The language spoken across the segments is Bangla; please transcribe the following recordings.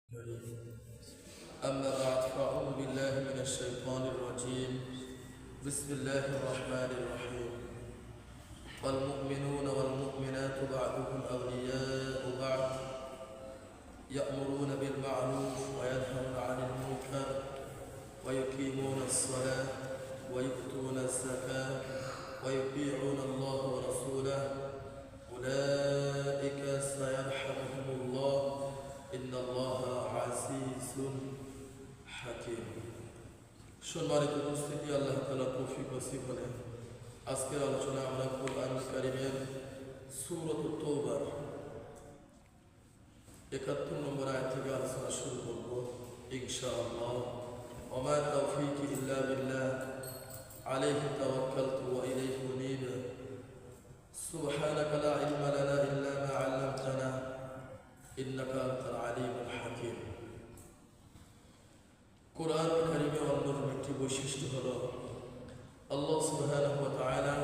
أما بعد فأعوذ بالله من الشيطان الرجيم. بسم الله الرحمن الرحيم. والمؤمنون والمؤمنات بعضهم أولياء بعض يأمرون بالمعروف وينهون عن المنكر ويقيمون الصلاة ويؤتون الزكاة ويطيعون الله ورسوله أولئك سيرحمهم الله إن الله عزيز حكيم. সম্মানিত উপস্থিতি, আল্লাহ তাআলার তৌফিক নসিব হলে আজকের আলোচনা আমরা কোরআন কারীমের সূরাতুত তাওবার ৭১ নম্বর আয়াত থেকে আলোচনা শুরু করব ইনশাআল্লাহ। ওমা তাওফীকি ইল্লা বিল্লাহ আলাইহি তাওয়াক্কালতু ওয়া ইলাইহি উনীব সুবহানাকা লা ইলমা লানা ইল্লা মা 'আল্লামতানা ইন্নাকা আনতাল আলিমুল হাকীম। কোরআন কারীমের অন্যতম একটি বৈশিষ্ট্য হলো আল্লাহ সুবহানাহু ওয়া তাআলা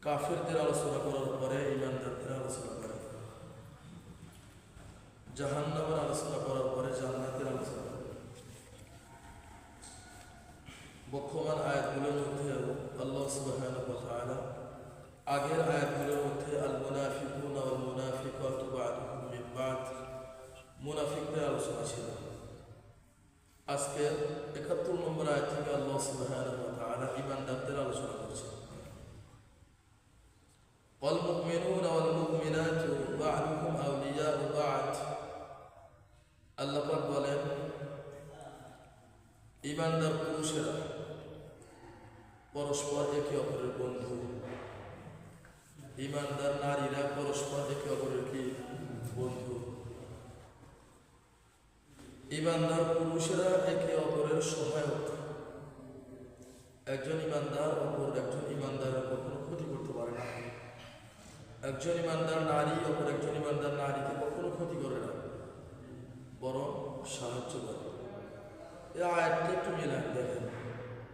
কাফিরদের আলোচনা করার পরে ঈমানদারদের আলোচনা করেন, জাহান্নামের আলোচনা করার পরে জান্নাতের আলোচনা করেন। বর্তমান আয়াতগুলোর মধ্যে আল্লাহ সুবহানাহু ওয়া তাআলা আগের আয়াতগুলোর মধ্যে আল মুনাফিকুনা ওয়াল মুনাফিকাতু বা'দুহুম মিন বা'দ মুনাফিকদের আলোচনা ছিল। আজকে ৭১ নম্বর আয়াত থেকে আল্লাহ সুবহানাহু ওয়া তাআলা ঈমানদারদের আলোচনা করছেন। ওয়াল মুমিনুনা ওয়াল মুমিনাতু বা'দুহুম আউলিয়াউ বা'দ। আল্লাহ পাক বলেন, ঈমানদার পুরুষেরা পরস্পর একে অপরের বন্ধু, ঈমানদার নারীরা পরস্পর একে অপরের কি বন্ধু। ঈমানদার পুরুষেরা একে অপরের সহায়ক। একজন ঈমানদার অপর একজন ঈমানদারের কখনো ক্ষতি করতে পারে না। একজন ঈমানদার নারী অপর একজন ঈমানদার নারীকে কখনো ক্ষতি করে না, বরং সাহায্য করে। এই আয়াতটা একটু মিলান দেখেন,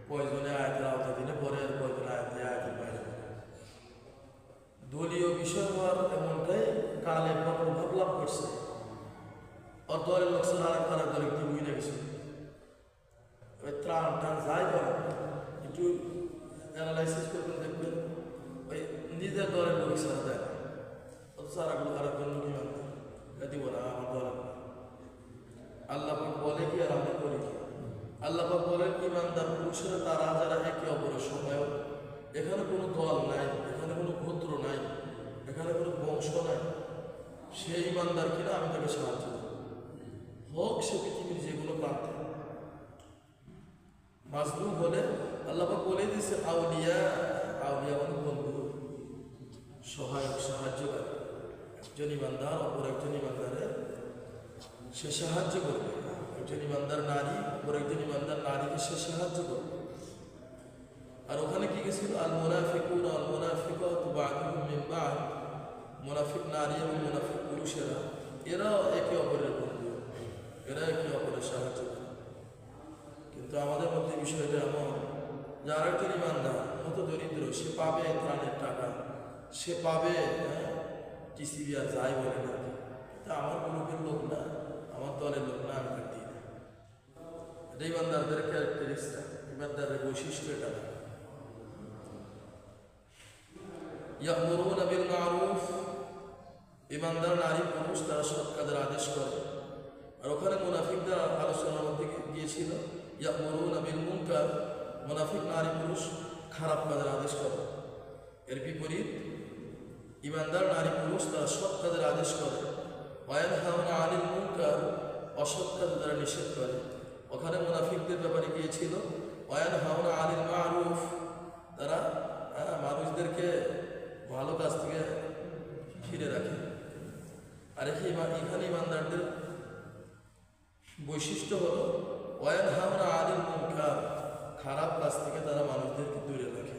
কয়জনে আয়াতের আওতা দিলে পরে আর কয়জনে আয়াতের বাইরে। দলীয় বিষয় হওয়ার এমনটাই কালে প্রভাব লাভ করছে। আর দলের লোকজন আরেক দলের একটু বুঝে গেছে, ওই ত্রাণ টান যাই করে একটু অ্যানালাইসিস করবেন, দেখবেন ওই নিজের দলের লোক সারা দেয়, অথচ আরেকজন লোক ইমান দিব না আমার দলের। আল্লাহ পাক বলে কি আর আমরা করি কি? আল্লাহ পাক বলেন ঈমানদার পুরুষেরা তারা যারা একে অপরের সহায়ক। এখানে কোনো দল নাই, এখানে কোনো গোত্র নাই, এখানে কোনো বংশ নাই। সে ঈমানদার কিনা আমি তাকে সাহায্য করি, হোক সে পৃথিবীর যে কোনো প্রান্তে। মাজলুম হলে আল্লাহ পাক বলে দিয়েছে আউলিয়া, আউলিয়া মানে বন্ধু, সহায়ক, সাহায্যকারী। একজন ঈমানদার অপর একজন ঈমানদারের সে সাহায্য করবে। একজন ঈমানদার নারী অপর একজন ঈমানদার নারীকে সে সাহায্য করবে। আর ওখানে কি গেছিল? আল মুনাফিকুনা ওয়াল মুনাফিকাতু বা'দুহুম মিন বা'দ। মুনাফিক নারী এবং মুনাফিক পুরুষেরা এরাও একে অপরের বন্ধু, এরা একে অপরের সাহায্য করে। কিন্তু আমাদের মধ্যে বিষয়টা এমন যে আরেকজন ঈমানদার কত দরিদ্র, সে পাবে ত্রাণের টাকা, সে পাবে টিসিবি আর যাই বলে না, তা আমার গ্রুপের লোক না, আমার দলের লোক না, আমি তাকে দিই না। এটা ঈমানদারদের ক্যারেক্টারিস্টিক, ঈমানদারের বৈশিষ্ট্য এটা না। ইয়ামুরুনা বিল মারুফ, ঈমানদার নারী পুরুষ তারা সৎ কাজের আদেশ করে। আর ওখানে মুনাফিকদের আলোচনার মধ্যে গিয়েছিল ইয়ামুরুনা বিল মুনকার, মুনাফিক নারী পুরুষ খারাপ কাজের আদেশ করে। এর বিপরীত ঈমানদার নারী পুরুষ তারা সৎ কাজের আদেশ করে। ওয়ায়ানহাউনা আনিল মুনকার, অসৎ কাজ তারা নিষেধ করে। ওখানে মুনাফিকদের ব্যাপারে গিয়েছিল ওয়ায়ানহাউনা আনিল মারুফ, তারা মানুষদেরকে ভালো কাজ থেকে ফিরে রাখে। আর এখানে ঈমানদারদের বৈশিষ্ট্য হলো ওয়ায়ানহাউনা আনিল মুনকার, খারাপ কাজ থেকে তারা মানুষদেরকে দূরে রাখে,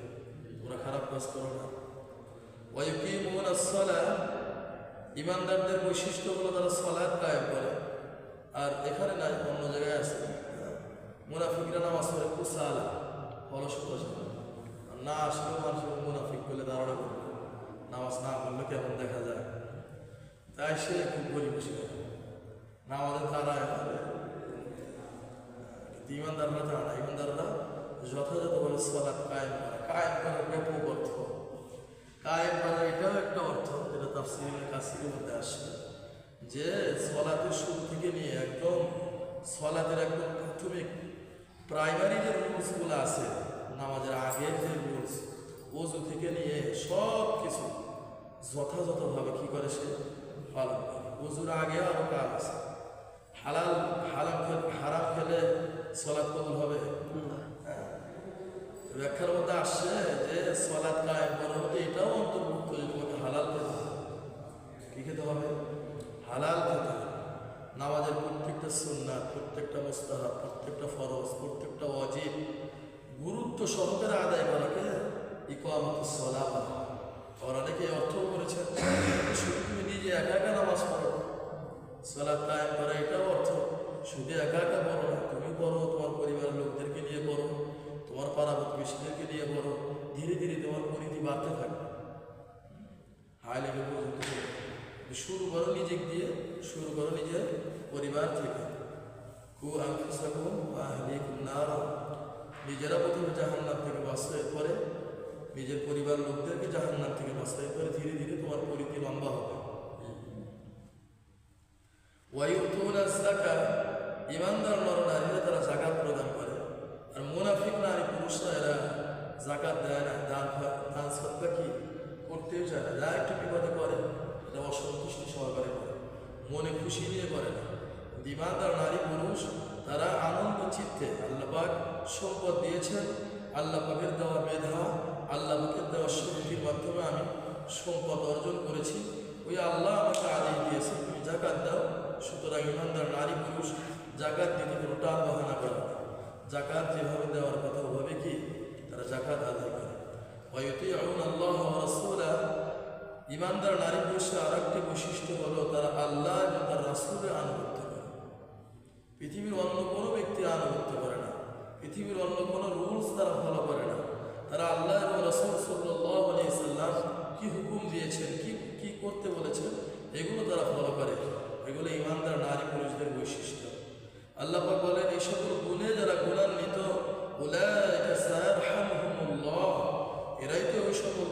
ওরা খারাপ কাজ করে না। ওয়ায়ুকিমুনাস সালাহ, ঈমানদারদের বৈশিষ্ট্য হলো তারা সালাত কায়েম করে। আর এখানে নাই, অন্য জায়গায় আছে। মুনাফিকরা নামাজ পড়ে কুসালা, অলসতা, না আসলেও মানুষের মুনাফিক বলে ধারণা করবে, নামাজ না পড়লে কেমন দেখা যায়। তাই সে খুব গরিব ছিল। নামাজে তারা ইমানদাররা তা না, ইমানদাররা যথাযথভাবে সালাত কায়েম করা। কায়েম করার ব্যাপক অর্থ, কায়েম করা এটাও একটা অর্থ যেটা তাফসীরে কাসিরের মধ্যে আসে, যে সলাতের শুরু থেকে নিয়ে একদম সলাতের একদম প্রাথমিক প্রাইমারি যে রুলসগুলো আছে, নামাজের আগের যে রুলস, ওযু থেকে নিয়ে সব কিছু যথাযথভাবে কী করে সে পালন করে। ওযুর আগে আরও কাজ আছে। হারাম খেলে সলাৎ কবুল হবে? ব্যাখ্যার মধ্যে আসছে যে সলাৎ কায়েম করার মধ্যে এটাও অন্তর্ভুক্ত যে তোমাকে হালাল খেতে হবে। কী খেতে হবে? হালাল খেতে হবে। নামাজের প্রত্যেকটা সুন্নাত, প্রত্যেকটা মুস্তাহাব, প্রত্যেকটা ফরজ, প্রত্যেকটা ওয়াজিব গুরুত্ব সহকারে আদায় করাকে ইকামাতুস সালাহ বলা হয়। আর অনেকে অর্থ করেছেন শুধু তুমি নিজে একা একা নামাজ পড়ো, সালাত কায়েম করা এটাও অর্থ। শুধু একা একা পড়ো না, তুমি পড়ো, তোমার পরিবারের লোকদেরকে নিয়ে পড়ো, তোমার পাড়া প্রতিবেশীদেরকে নিয়ে পড়ো, ধীরে ধীরে তোমার পরিধি বাড়তে থাকবে, হাই লেভেল পর্যন্ত শুরু করো নিজের দিয়ে, শুরু করো নিজের পরিবার থেকে। নিজেরা প্রথমে জাহান্নাম থেকে বাঁচাই করে, নিজের পরিবার লোকদেরকে জাহান্নাম থেকে বাঁচাই করে, ধীরে ধীরে তোমার পরিধি লম্বা হবে। ইমানদার নরনারীরা তারা জাকাত প্রদান করে, আর মুনাফিক নারী পুরুষরা এরা জাকাত দেয় না, দান সদকা কি করতেও চায় না। যা একটু বিপদে করে এটা অসন্তুষ্টি সহকারে করে, মনে খুশি নিয়ে করে না। ইমানদার নারী পুরুষ তারা আনন্দ চিত্তে, আল্লাহ পাক সম্পদ দিয়েছেন, আল্লাহ পাকের দেওয়া মেধা, আল্লাহ পাকের দেওয়া শক্তির মাধ্যমে আমি সম্পদ অর্জন করেছি, ওই আল্লাহ আমাকে আদেশ দিয়েছে তুমি জাকাত দাও। সুতরাং ইমানদার নারী পুরুষ জাকাত দিতে কোনো টান বাহানা করে না, জাকাত যেভাবে দেওয়ার কথা ওভাবে কি তারা জাকাত আদায় করে। ওয়ায়ুতিউনা আল্লাহ ওয়া রাসূলা, ইমানদার নারী পুরুষের আর একটি বৈশিষ্ট্য হলো তারা আল্লাহ এবং তার রাসূলের আনুগত্য করে। পৃথিবীর অন্য কোনো ব্যক্তি আনুগত্য করে না, পৃথিবীর অন্য কোনো রুলস তারা ফলো করে না। তারা আল্লাহ এবং রাসূল সাল্লাল্লাহু আলাইহি সাল্লাম কি হুকুম দিয়েছেন, কি করতে বলেছেন, এগুলো তারা ফলো করে। এগুলো ইমানদার নারী পুরুষদের বৈশিষ্ট্য। আল্লাহ পাক বলেন এই সকল গুণে যারা গুণান্বিত, উলাইকা সায়ারহামুহুমুল্লাহ, এরাই তো ওই সকল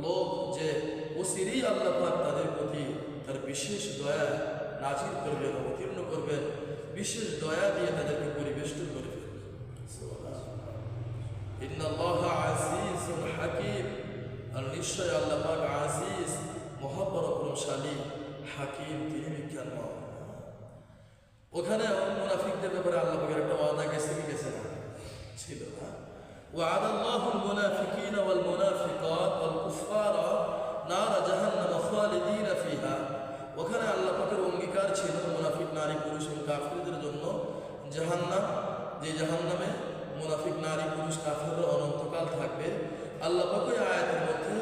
লোক যে অচিরেই আল্লাহ পাক তাদের প্রতি তার বিশেষ দয়া নাজিল করবেন, অবতীর্ণ করবেন, বিশেষ দয়া দিয়ে তাদেরকে পরিবেষ্টন করে ফেলবেন। ইন্নাল্লাহা আজিজুন হাকীম, আর নিশ্চয় আল্লাহ পাক আজিজ, মহাপরাক্রমশালী, হাকিম, তিনি বিজ্ঞানময়। ওখানে মুনাফিকদের ব্যাপারে আল্লাহ পাকের একটা ওয়াদা গেছে কি গেছে না? ছিল না। ওয়া'আদা আল্লাহুল মুনাফিকিনা ওয়াল মুনাফিকাত ওয়াল কুফফারা নারা জাহান্নাম খালিদিনা ফিহা। ওখানে আল্লাহ পাকের অঙ্গীকার ছিল মুনাফিক নারী পুরুষ এবং কাফিরদের জন্য জাহান্নাম, যে জাহান্নামে মুনাফিক নারী পুরুষ কাফিররা অনন্তকাল থাকবে। আল্লাহ পাক এই আয়াতের মধ্যে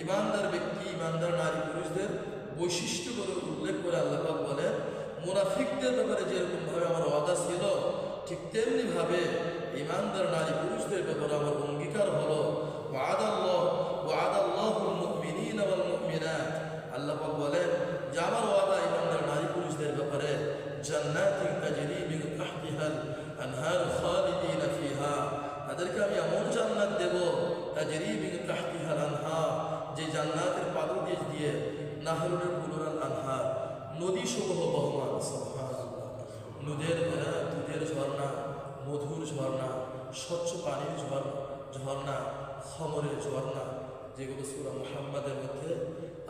ইমানদার ব্যক্তি, ইমানদার নারী পুরুষদের বৈশিষ্ট্যগুলো উল্লেখ করে আল্লাহ পাক বলেন মুনাফিকদের ব্যাপারে যেরকমভাবে আমার ওয়াদা ছিল, ঠিক তেমনিভাবে ইমানদার নারী পুরুষদের ব্যাপারে আমার অঙ্গীকার হলো ওয়া'আদাল্লাহুল মুমিনিনা ওয়াল মুমিনাত। আল্লাহ পাক বলেন যে আমার ওয়াদা ইমানদার নারী পুরুষদের ব্যাপারে জান্নাতিন তাজরি মিন তাহতিহাল আনহার খালিদিনা ফিহা, তাদেরকে আমি এমন জান্নাত দেব তাজরি মিন তাহতিহাল আনহার, যে জান্নাতের পাদদেশ দিয়ে নাহরুনের পুনরাল আনহার, নদী সমূহ বহমান, সুবহানাল্লাহ, দুধের ঝর্ণা, মধুর ঝর্ণা, স্বচ্ছ পানির ঝর্ণা, খমরের ঝর্ণা, যেগুলো সূরা মুহাম্মাদের মধ্যে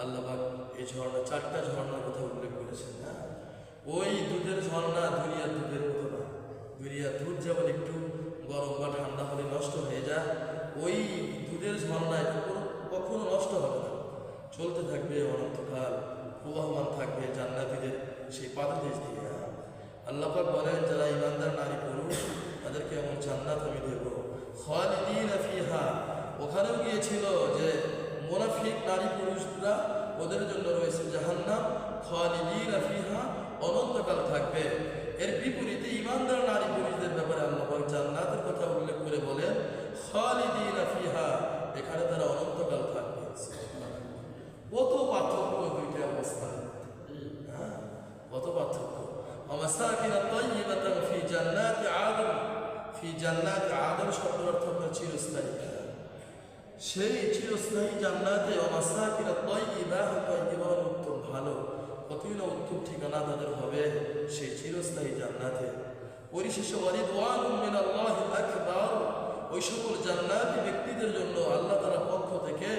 আল্লাহ পাক এই ঝর্ণা, 4টা ঝর্ণার কথা উল্লেখ করেছেন। হ্যাঁ, ওই দুধের ঝর্ণা দুনিয়ার দুধের মতো না। দুনিয়ার দুধ যেমন একটু গরম বা ঠান্ডা হলে নষ্ট হয়ে যায়, ওই দুধের ঝর্ণা কখনো নষ্ট হবে না, চলতে থাকবে অনন্তকাল, প্রবাহমান থাকবে জান্নাতীদের সেই পাদদেশ দিয়ে। আল্লাহ পাক বলেন যারা ইমানদার নারী পুরুষ তাদেরকে এমন জান্নাত আমি দেব খালিদিনা ফিহা। ওখানেও গিয়েছিল যে মুনাফিক নারী পুরুষরা, ওদের জন্য রয়েছে জাহান্নাম, খালিদিনা ফিহা, অনন্তকাল থাকবে। এর বিপরীতে ইমানদার নারী পুরুষদের ব্যাপারে আল্লাহ পাক জান্নাতের কথা উল্লেখ করে বলেন খালিদিনা ফিহা, এখানে তারা অনন্তকাল থাকবে। কত পার্থক্য দুইটা অবস্থা, হ্যাঁ, কত পার্থক্য। ومساكن طيبة في جنات عدن في جنات عدن শব্দের অর্থ হলো চিরস্থায়ী সেই চিরস্থায়ী জান্নাতে ومساكن طيبة طيبة উত্তম ভালো কতই না উত্তম ঠিকানা তাদের হবে সেই চিরস্থায়ী জান্নাতে পরিশেষে ওয়ারিদওয়ানুম মিনাল্লাহি আকবার ওই সকল জান্নাতি ব্যক্তিদের জন্য আল্লাহ তাআলার পক্ষ থেকে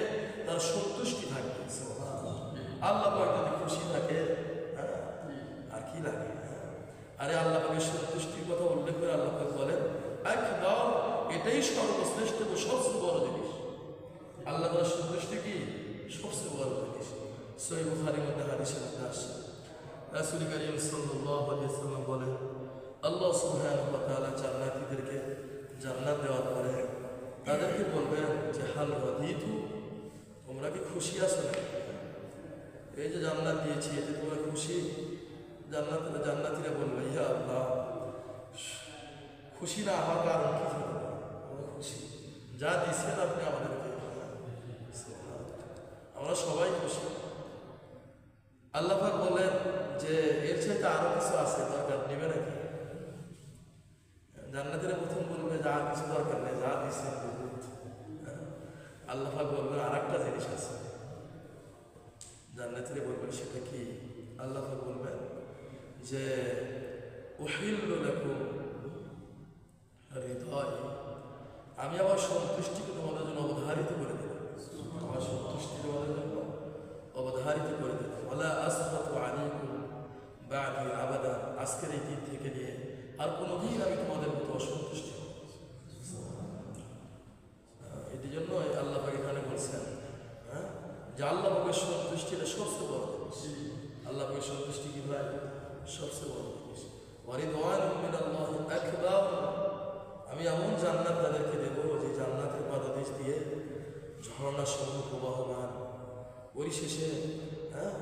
তার সন্তুষ্টি থাকবে আল্লাহ পাক যদি খুশি থাকে আর কি লাগে আরে আল্লাহ পাকের সন্তুষ্টির কথা উল্লেখ করে আল্লাহ পাক বলেন আকবার এটাই সর্বশ্রেষ্ঠ ও সবচেয়ে বড় জিনিস আল্লাহ তাআলার সন্তুষ্টি কি সবচেয়ে বড় জিনিস সহিহ বুখারীর মধ্যে হাদিসের মধ্যে আসে রাসূল কারীম সাল্লাল্লাহু আলাইহি ওয়াসাল্লাম বলেন আল্লাহ সুবহানাহু ওয়া তাআলা জান্নাতীদেরকে জান্নাত দেওয়ার পরে তাদেরকে বলবেন যে হাল রাদিতু তোমরা কি খুশি আছো না এই যে জান্নাত দিয়েছি এতে তোমরা খুশি জান্নাতীরা বলবে ইয়া আল্লাহ খুশি না হওয়ার কারণ কি আমরা খুশি যা দিয়েছেন আপনি আমাদেরকে আমরা সবাই খুশি আল্লাহ পাক বলেন যে এর চাইতে আরো কিছু আছে দরকার নেবে নাকি জান্নাতীরা প্রথম বলবে যা কিছু দরকার নেই যা দিয়েছেন আল্লাহ পাক বলবেন আর একটা জিনিস আছে জান্নাতীরা বলবেন সেটা কি আল্লাহ পাক বলবেন যে উহিল্লু লাকুম হৃদয় আমি আমার সন্তুষ্টিকে তোমাদের জন্য অবধারিত করে দিলাম আমার সন্তুষ্টি তোমাদের জন্য অবধারিত করে দিলাম ওয়ালা আসরাতু আলাইকুম বা'দি আবাদা আজকের এই দিন থেকে নিয়ে আর কোনোদিন আমি তোমাদের মতো অসন্তুষ্টি এটির জন্য আল্লাহ পাক এখানে বলছেন যে আল্লাহ পাকের সন্তুষ্টি এটা সবচেয়ে বড় জিনিস আল্লাহ পাকের সন্তুষ্টি কি ভাই সবচেয়ে বড় জিনিস ওয়ারিদওয়ানুম মিনাল্লাহি আকবার আমি এমন জান্নাত তাদেরকে দেবো যে জান্নাতের পাদদেশ দিয়ে ঝর্ণা সমূহ প্রবাহমান পরিশেষে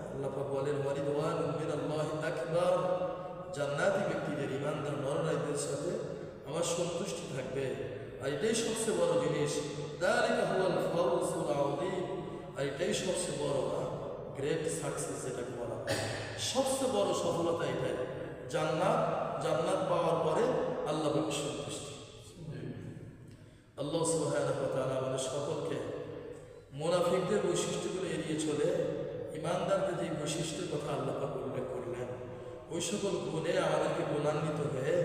আল্লাহ পাক বলেন ওয়ারিদওয়ানুম মিনাল্লাহি আকবার জান্নাতি ব্যক্তিদের ইমানদার নরনারীদের সাথে আমার সন্তুষ্টি থাকবে আর এটাই সবচেয়ে বড় জিনিস যালিকা হুয়াল ফাওজুল আযীম আর এটাই সবচেয়ে বড় গ্রেট সাকসেস যেটাকে বলা সবচেয়ে বড় সফলতা এটাই জান্নাত পাওয়ার পরে আল্লাহ পাকের সন্তুষ্টি আল্লাহ সুবহানাহু ওয়া তাআলা আমাদের সকলকে মুনাফিকদের বৈশিষ্ট্যগুলো এড়িয়ে চলে ইমানদারদের যে বৈশিষ্ট্যের কথা আল্লাহ পাক উল্লেখ করলেন ওই সকল গুণে আমাদেরকে গুণান্বিত হয়ে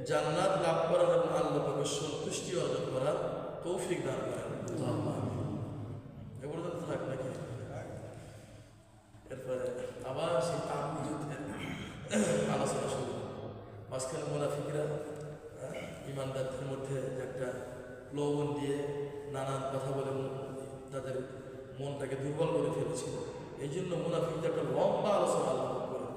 জান্নাত লাভ করার এবং আল্লাহ পাকের সন্তুষ্টি অর্জন করার তৌফিক দান করেন এগুলো তো থাক নাকি এরপরে আবার সেই তাবুক যুদ্ধের আলোচনা শুরু মাঝখানে মুনাফিকরা ইমানদারদের মধ্যে একটা প্রলোভন দিয়ে নানান কথা বলে তাদের মনটাকে দুর্বল করে ফেলেছিল এই জন্য মুনাফিকদের একটা লম্বা আলোচনা আল্লাহ করেন